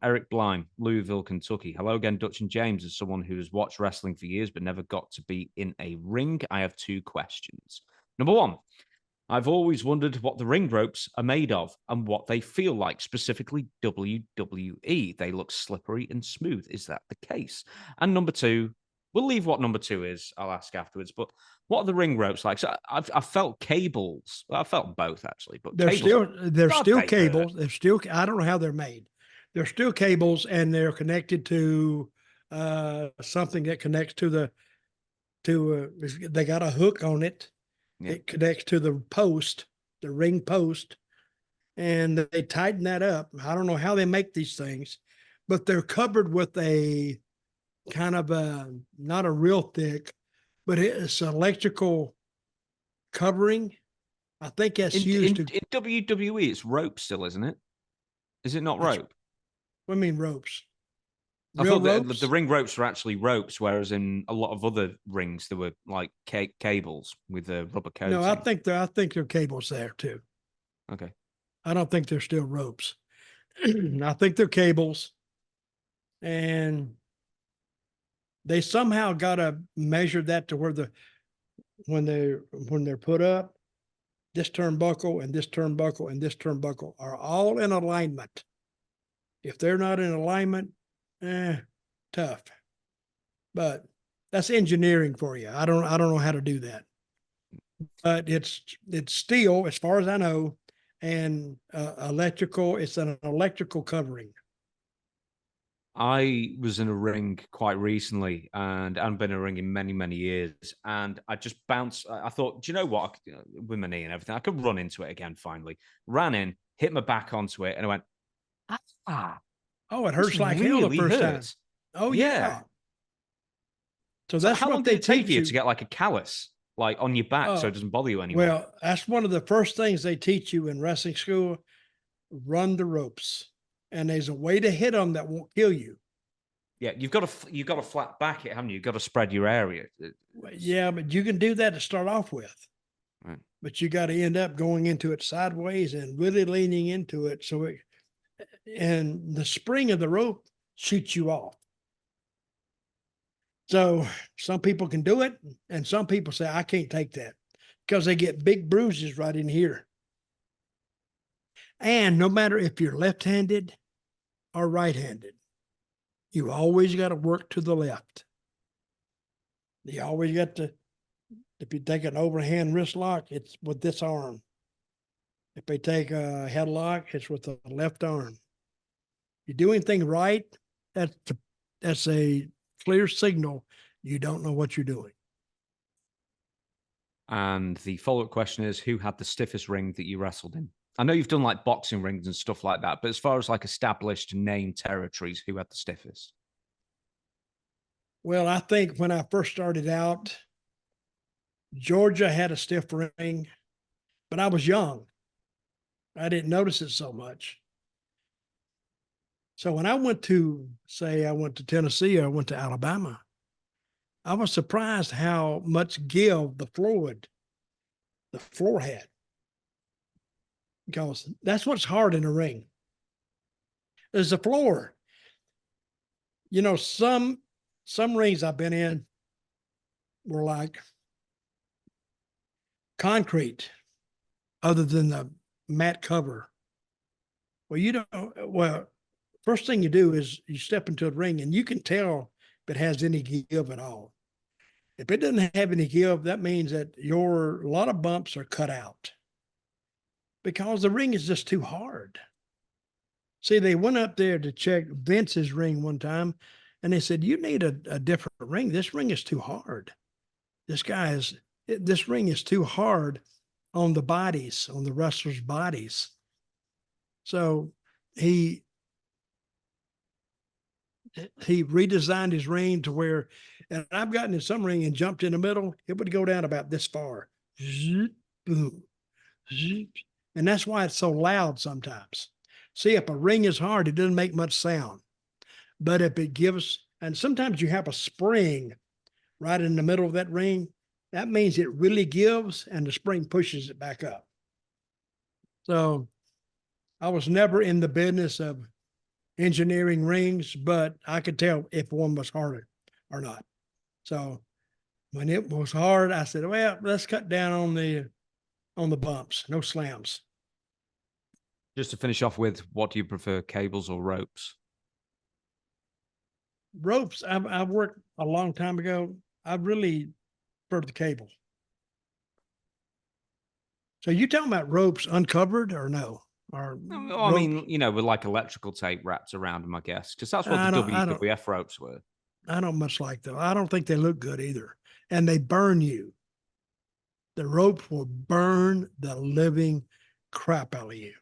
Eric Blyme, Louisville, Kentucky. Hello again, Dutch and James. As someone who has watched wrestling for years but never got to be in a ring, I have two questions. Number one, I've always wondered what the ring ropes are made of and what they feel like, specifically WWE. They look slippery and smooth. Is that the case? And number two, we'll leave what number two is. I'll ask afterwards. But what are the ring ropes like? So I've felt cables. Well, I've felt both actually, but They're cables, still cables. They're still, I don't know how they're made. They're still cables, and they're connected to something that connects to they got a hook on it. Yeah. It connects to the post, the ring post, and they tighten that up. I don't know how they make these things, but they're covered with a kind of not a real thick, but it's electrical covering. I think that's used in WWE. It's rope still, isn't it? Is it not rope? What do you mean ropes? I thought the ring ropes were actually ropes, whereas in a lot of other rings there were like cables with a rubber coating. No, I think they're cables there too. Okay. I don't think they're still ropes. I think they're cables, and they somehow got to measure that to where when they're put up, this turnbuckle and this turnbuckle and this turnbuckle are all in alignment. If they're not in alignment, tough. But that's engineering for you. I don't know how to do that. But it's steel, as far as I know, and electrical. It's an electrical covering. I was in a ring quite recently, and I've been in a ring in many, many years. And I just bounced. I thought, do you know what? With my knee and everything, I could run into it again. Finally, ran in, hit my back onto it, and I went, ah. Oh, it hurts like hell the first time. Oh yeah. So that's how long did it take you to get like a callus, like on your back, so it doesn't bother you anymore? Well, that's one of the first things they teach you in wrestling school. Run the ropes, and there's a way to hit them that won't kill you. Yeah, you've got to flat back it, haven't you? You've got to spread your area. Yeah, but you can do that to start off with. Right. But you got to end up going into it sideways and really leaning into it, and the spring of the rope shoots you off. So some people can do it, and some people say, I can't take that, because they get big bruises right in here. And no matter if you're left-handed or right-handed, you always got to work to the left. You always got to, if you take an overhand wrist lock, it's with this arm. If they take a headlock, it's with the left arm. You do anything right, that's a clear signal you don't know what you're doing. And the follow-up question is, who had the stiffest ring that you wrestled in? I know you've done like boxing rings and stuff like that, but as far as like established name territories, who had the stiffest? Well, I think when I first started out, Georgia had a stiff ring, but I was young. I didn't notice it so much. So when I went to Tennessee or I went to Alabama, I was surprised how much give the floor had. Because that's what's hard in a ring. Is the floor. You know, some rings I've been in were like concrete, other than the mat cover. Well, first thing you do is you step into a ring and you can tell if it has any give at all. If it doesn't have any give, that means that a lot of bumps are cut out, because the ring is just too hard. See, they went up there to check Vince's ring one time, and they said, you need a different ring. This ring is too hard. This ring is too hard on the bodies, on the wrestlers' bodies. So he redesigned his ring to where, and I've gotten in some ring and jumped in the middle, it would go down about this far. Zoop, boom, zoop. And that's why it's so loud sometimes. See, if a ring is hard, it doesn't make much sound. But if it gives, and sometimes you have a spring right in the middle of that ring, that means it really gives and the spring pushes it back up. So I was never in the business of engineering rings, but I could tell if one was harder or not. So when it was hard, I said, well, let's cut down on the bumps, no slams. Just to finish off with, what do you prefer, cables or ropes? Ropes, I've worked a long time ago. I really prefer the cable. So you talking about ropes uncovered or no? Or Well, I mean, with like electrical tape wrapped around them, I guess, because that's what the WWF ropes were. I don't much like them. I don't think they look good either. And they burn you. The rope will burn the living crap out of you.